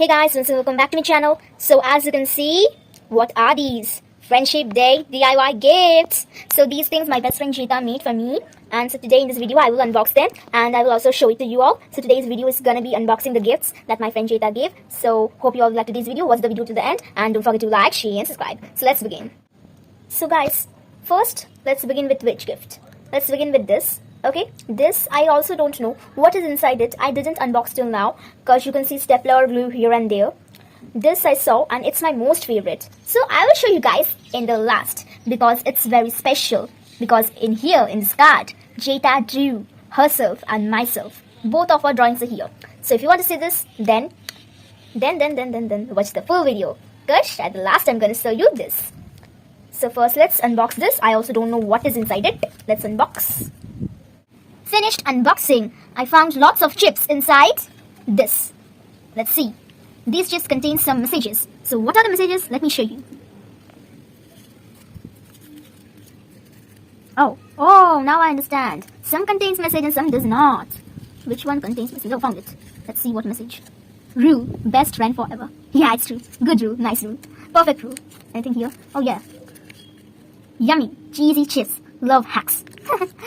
Hey guys, and so welcome back to my channel. So as you can see, what are these? Friendship Day DIY gifts. So these things my best friend Jita made for me. And so today in this video I will unbox them and I will also show it to you all. So today's video is gonna be unboxing the gifts that my friend Jita gave. So hope you all like today's video. Watch the video to the end and don't forget to like, share and subscribe. So let's begin. So guys, first let's begin with which gift? Let's begin with this. Okay, this I also don't know what is inside it. I didn't unbox till now because you can see stapler glue here and there. This I saw and it's my most favorite. So I will show you guys in the last because it's very special. Because in here, in this card, Jeta drew herself and myself. Both of our drawings are here. So if you want to see this, then watch the full video. Because at the last I'm going to show you this. So first let's unbox this. I also don't know what is inside it. Let's unbox. Finished unboxing. I found lots of chips inside this. Let's see. These chips contain some messages. So what are the messages? Let me show you. Oh, now I understand. Some contains message and some does not. Which one contains message? Oh, found it. Let's see what message. Rule, best friend forever. Yeah, it's true. Good rule, nice rule. Perfect rule. Anything here? Oh yeah. Yummy, cheesy chips. Love hacks.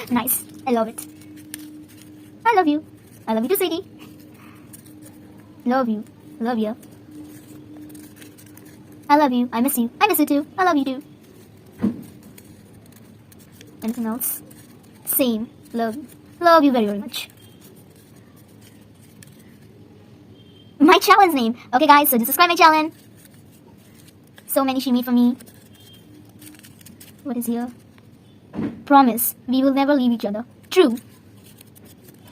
Nice. I love it. I love you. I love you too, sweetie. Love you. Love you. I love you. I miss you. I miss you too. I love you too. Anything else? Same. Love you. Love you very, very much. My challenge name. Okay guys, so subscribe my challenge. So many she made for me. What is here? Promise. We will never leave each other. True.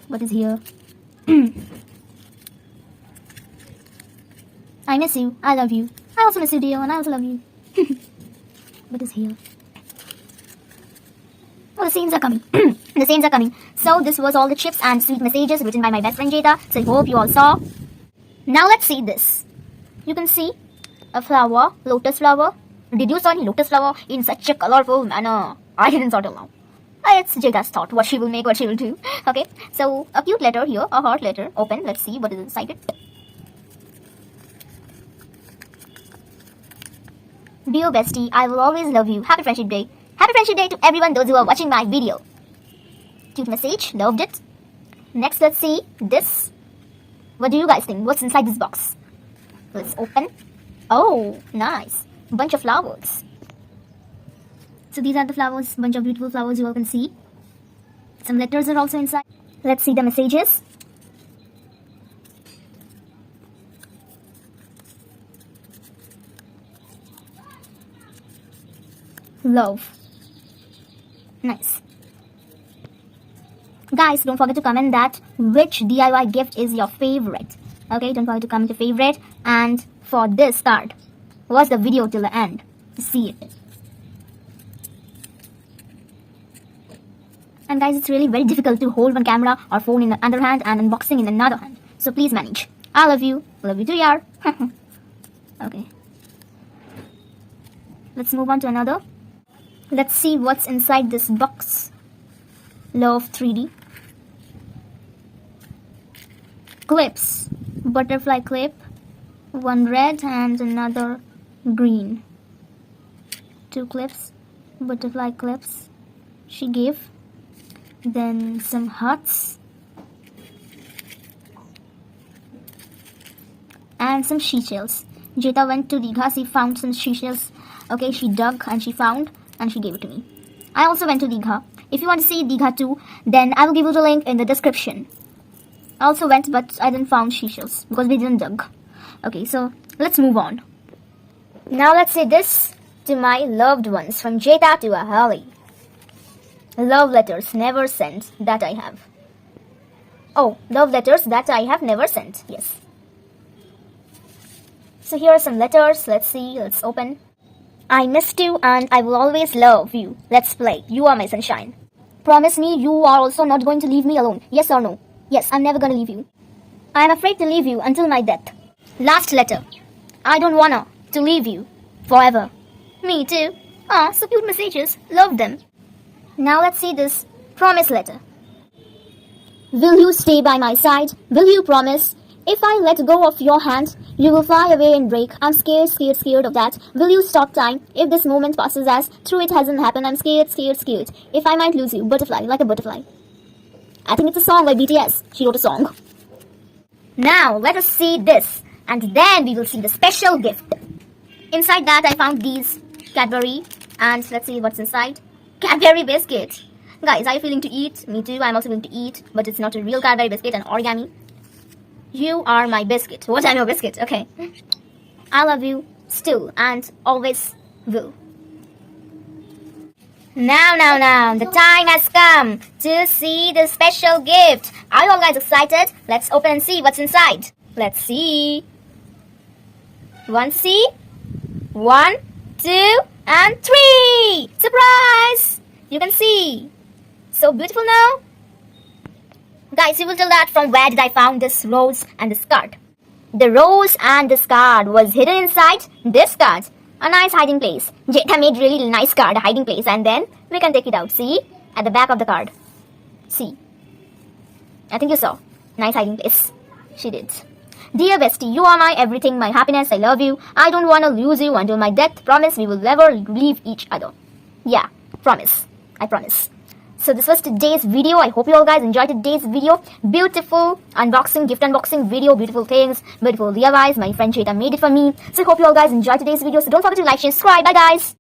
What is here? I miss you. I love you. I also miss you, dear, and I also love you. What is here? Oh, the scenes are coming. The scenes are coming. So this was all the chips and sweet messages written by my best friend Jeta. So I hope you all saw. Now let's see this. You can see a flower, lotus flower. Did you saw any lotus flower in such a colorful manner? I didn't saw till now. It's Jeta's thought, what she will make, what she will do. Okay, so a cute letter here, a heart letter. Open, let's see what is inside it. Dear bestie, I will always love you. Happy Friendship Day. Happy Friendship Day to everyone, those who are watching my video. Cute message, loved it. Next, let's see this. What do you guys think? What's inside this box? Let's open. Oh, nice. Bunch of flowers. So these are the flowers, bunch of beautiful flowers you all can see. Some letters are also inside. Let's see the messages. Love. Nice. Guys, don't forget to comment that which DIY gift is your favorite. Okay, don't forget to comment your favorite. And for this card, watch the video till the end to see it. And guys, it's really very difficult to hold one camera or phone in the other hand and unboxing in another hand. So please manage. I love you. Love you too, yaar. Okay. Let's move on to another. Let's see what's inside this box. Love 3D. Clips. Butterfly clip. One red and another green. 2 clips. Butterfly clips. She gave. Then some hearts and some seashells. Jeta went to Digha. She found some seashells. Okay, she dug and she found and she gave it to me. I also went to Digha. If you want to see Digha too, then I will give you the link in the description. I also went, but I didn't found seashells because we didn't dug. Okay, so let's move on. Now let's say this to my loved ones from Jeta to Ahali. Love letters never sent that I have. Oh, love letters that I have never sent. Yes. So here are some letters. Let's see. Let's open. I missed you and I will always love you. Let's play. You are my sunshine. Promise me you are also not going to leave me alone. Yes or no? Yes, I'm never going to leave you. I am afraid to leave you until my death. Last letter. I don't wanna to leave you forever. Me too. Ah, so cute messages. Love them. Now let's see this promise letter. Will you stay by my side? Will you promise? If I let go of your hand, You will fly away and break. I'm scared, scared, scared of that. Will you stop time? If this moment passes as through it hasn't happened, I'm scared, scared, scared. If I might lose you, butterfly, like a butterfly. I think it's a song by BTS. She wrote a song. Now, let us see this. And then we will see the special gift. Inside that, I found these Cadbury. And let's see what's inside. Cadbury biscuit. Guys, are you feeling to eat? Me too, I'm also feeling to eat. But it's not a real Cadbury biscuit, an origami. You are my biscuit. What? I'm your biscuit. Okay. I love you still and always will. Now, the time has come to see the special gift. Are you all guys excited? Let's open and see what's inside. Let's see. See? 1, 2, and 3. Surprise! You can see. So beautiful now. Guys, you will tell that from where did I found this rose and this card. The rose and this card was hidden inside this card. A nice hiding place. Jeta made really nice card, a hiding place, and then we can take it out. See? At the back of the card. See? I think you saw. Nice hiding place. She did. Dear bestie, you are my everything, my happiness, I love you. I don't want to lose you until my death. Promise we will never leave each other. Yeah, promise. I promise. So this was today's video. I hope you all guys enjoyed today's video. Beautiful unboxing, gift unboxing video. Beautiful things, beautiful DIYs. My friend Jeta made it for me. So I hope you all guys enjoyed today's video. So don't forget to like, share, subscribe. Bye guys.